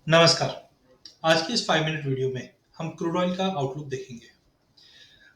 नमस्कार। आज की इस 5 मिनट वीडियो में हम क्रूड ऑयल का आउटलुक देखेंगे।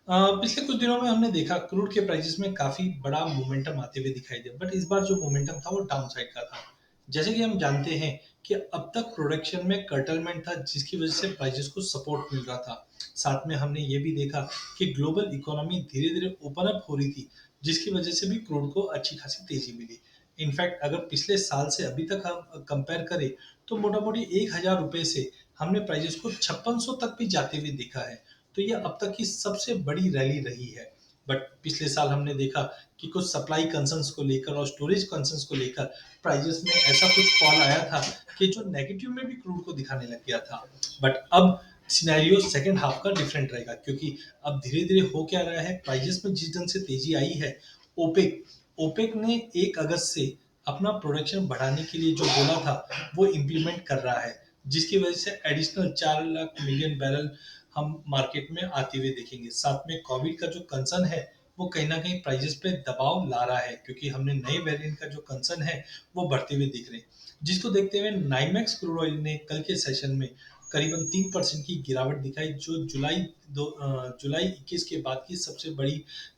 पिछले कुछ दिनों में हमने देखा क्रूड के प्राइसेस में काफ़ी बड़ा मोमेंटम आते हुए दिखाई दिया, बट इस बार जो मोमेंटम था वो डाउन साइड का था। जैसे कि हम जानते हैं कि अब तक प्रोडक्शन में कर्टलमेंट था, जिसकी वजह से प्राइसेस को सपोर्ट मिल रहा था। साथ में हमने ये भी देखा कि ग्लोबल इकोनॉमी धीरे-धीरे ओपन अप हो रही थी, जिसकी वजह से भी क्रूड को अच्छी खासी तेज़ी मिली। इनफैक्ट अगर पिछले साल से अभी तक हम कंपेयर करें, तो मोटा-मोटी ₹1000 से हमने प्राइसेस को 5600 तक भी जाते हुए देखा है। तो ये अब तक की सबसे बड़ी रैली रही है। बट पिछले साल हमने देखा कि कुछ सप्लाई कंसर्न्स को लेकर और स्टोरेज कंसर्न्स को लेकर प्राइसेस में ऐसा कुछ फॉल आया था कि जो नेगेटिव में भी क्रूड को दिखाने लग गया था। बट अब सिनेरियो सेकंड हाफ का डिफरेंट रहेगा, क्योंकि अब धीरे-धीरे हो क्या रहा है, प्राइसेस में जिस ढंग से तेजी आई है, ओपेक ओपेक ने 1 अगस्त से अपना प्रोडक्शन बढ़ाने के लिए जो बोला था, वो इम्प्लीमेंट कर रहा है, जिसकी वजह से एडिशनल 4 लाख मिलियन बैरल हम मार्केट में आते हुए देखेंगे। साथ में कोविड का जो कंसर्न है, वो कहीं न कहीं प्राइसेस पे दबाव ला रहा है, क्योंकि हमने नए वेरिएंट का जो कंसर्न है, वो बढ़ते हुए दिख रहे हैं। जिसको देखते हुए नाइमेक्स क्रूड ऑयल ने कल के सेशन में करीबन 3% की गिरावट दिखाई, जो जुलाई 21 के बाद की सबसे बड़ी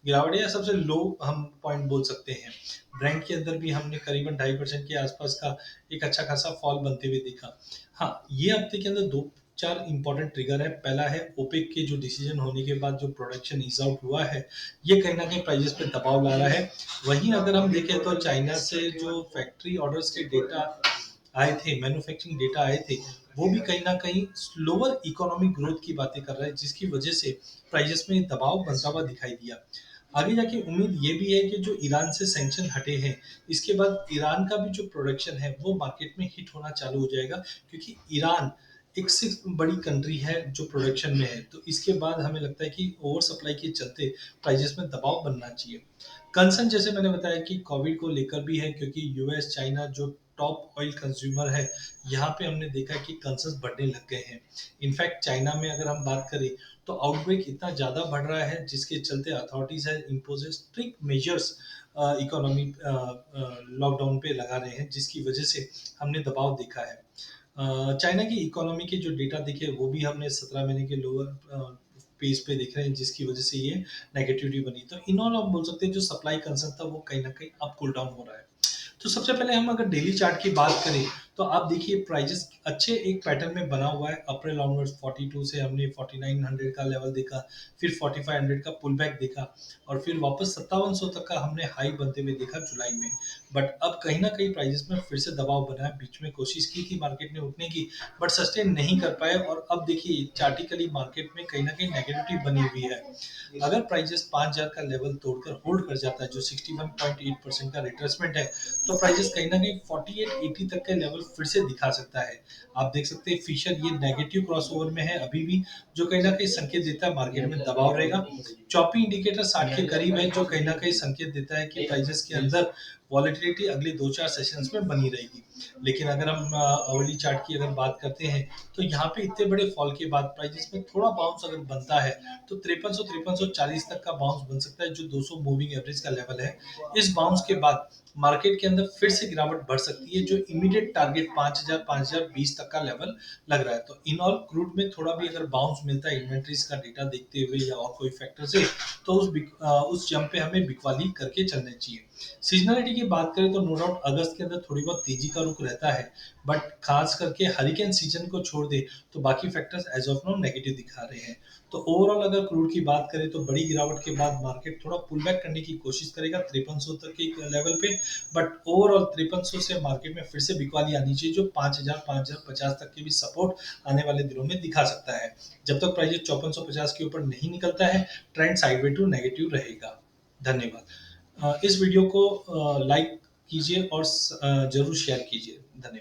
गिरावट है, या सबसे लो हम पॉइंट बोल सकते हैं। ब्रेंट के अंदर भी हमने करीबन 2.5% के आसपास का एक अच्छा खासा फॉल बनते हुए देखा। हाँ, ये हफ्ते के अंदर 2-4 इंपॉर्टेंट ट्रिगर है। पहला है ओपेक के जो डिसीजन होने के बाद जो प्रोडक्शन ईज़ आउट हुआ है, ये कहीं न कहीं प्राइसेस पे दबाव ला रहा है। वहीं अगर हम देखें तो चाइना से जो फैक्ट्री ऑर्डर्स के डेटा आए थे, मैन्युफैक्चरिंग डेटा आए थे, वो भी कहीं न कहीं स्लोअर इकोनॉमिक ग्रोथ की बातें कर रहा है, जिसकी वजह से प्राइसेस में दबाव बनता हुआ दिखाई दिया। आगे जाके उम्मीद ये भी है कि जो ईरान से सैंक्शन हटे हैं, इसके बाद ईरान का भी जो प्रोडक्शन है, वो मार्केट में हिट होना चालू हो जाएगा, क्योंकि ईरान एक सिक्स्थ बड़ी कंट्री है जो प्रोडक्शन में है। तो इसके बाद हमें लगता है कि ओवर सप्लाई के चलते प्राइसेस में दबाव बनना चाहिए। कंसर्न जैसे मैंने बताया कि कोविड को लेकर भी है, क्योंकि यूएस, चाइना जो टॉप ऑयल कंज्यूमर है, यहाँ पे हमने देखा कि कंसर्न्स बढ़ने लग गए हैं। इनफैक्ट चाइना में अगर हम बात करें, तो आउटब्रेक इतना ज़्यादा बढ़ रहा है, जिसके चलते अथॉरिटीज़ है imposes strict measures economy lockdown पे लगा रहे हैं, जिसकी वजह से हमने दबाव देखा है। चाइना की इकोनॉमी के जो डेटा दिखे, वो भी हमने 17 महीने के लोअर पेज पे देख रहे हैं, जिसकी वजह से ये नेगेटिविटी बनी। तो इन ऑल हम बोल सकते हैं जो सप्लाई कंसर्न था, वो कहीं न कहीं अब कूल डाउन हो रहा है। तो सबसे पहले हम अगर डेली चार्ट की बात करें, तो आप देखिए प्राइसेस अच्छे एक पैटर्न में बना हुआ है। अप्रैल ऑनवर्ड्स 42 से हमने 4900 का लेवल देखा, फिर 4500 का पुल बैक देखा, और फिर वापस 5700 तक का हमने हाई बनते हुए देखा जुलाई में। बट अब कहीं न कहीं प्राइसेस में फिर से दबाव बना है। बीच में कोशिश की थी मार्केट ने उठने की, बट सस्टेन नहीं कर पाए, और अब देखिए चार्टिकली मार्केट में कहीं न कहीं नेगेटिविटी बनी हुई है। अगर प्राइसेस 5000 का लेवल तोड़कर होल्ड कर जाता है, जो 61.8% का रिट्रेसमेंट है, तो प्राइसेस कहीं ना कहीं 4880 तक के लेवल फिर से दिखा सकता है। आप देख सकते हैं फिशर ये नेगेटिव क्रॉसओवर में है अभी भी, जो कहीं ना कहीं संकेत देता है मार्केट में दबाव रहेगा। चॉपी इंडिकेटर 60 के करीब है, जो कहीं ना कहीं संकेत देता है कि प्राइसेस के अंदर वॉलेटिलिटी अगले 2-4 सेशंस में बनी रहेगी। लेकिन अगर हम अवर्ली चार्ट की अगर बात करते हैं, तो यहाँ पे इतने बड़े फॉल के बाद प्राइसेस में थोड़ा बाउंस अगर बनता है, तो 5340 तक का बाउंस बन सकता है, जो 200 मूविंग एवरेज का लेवल है। इस बाउंस के बाद मार्केट के अंदर फिर से गिरावट बढ़ सकती है, जो इमीडिएट टारगेट 5000-5020 तक का लेवल लग रहा है। तो इन ऑल क्रूड में थोड़ा भी अगर बाउंस मिलता है इन्वेंट्रीज का डेटा देखते हुए या और कोई फैक्टर से, तो उस जंप पे हमें बिकवाली करके चलना चाहिए। सीजनलिटी की बात करें तो नो डाउट अगस्त के अंदर थोड़ी बहुत तेजी का रुख रहता है, बट खास करके हरिकेन सीजन को छोड़ दे, तो बाकी factors as of now negative दिखा रहे हैं। तो ओवरऑल अगर क्रूड की बात करें, तो बड़ी गिरावट के बाद मार्केट थोड़ा पुल बैक करने की कोशिश करेगा 5300 तक के लेवल पे, बट ओवरऑल 5300 से मार्केट में फिर से बिकवाली आनी चाहिए, जो 5000-5050 तक के भी सपोर्ट आने वाले दिनों में दिखा सकता है। जब तक प्राइस 5450 के ऊपर नहीं निकलता है, ट्रेंड साइडवे टू नेगेटिव रहेगा। धन्यवाद। इस वीडियो को लाइक कीजिए और जरूर शेयर कीजिए। धन्यवाद।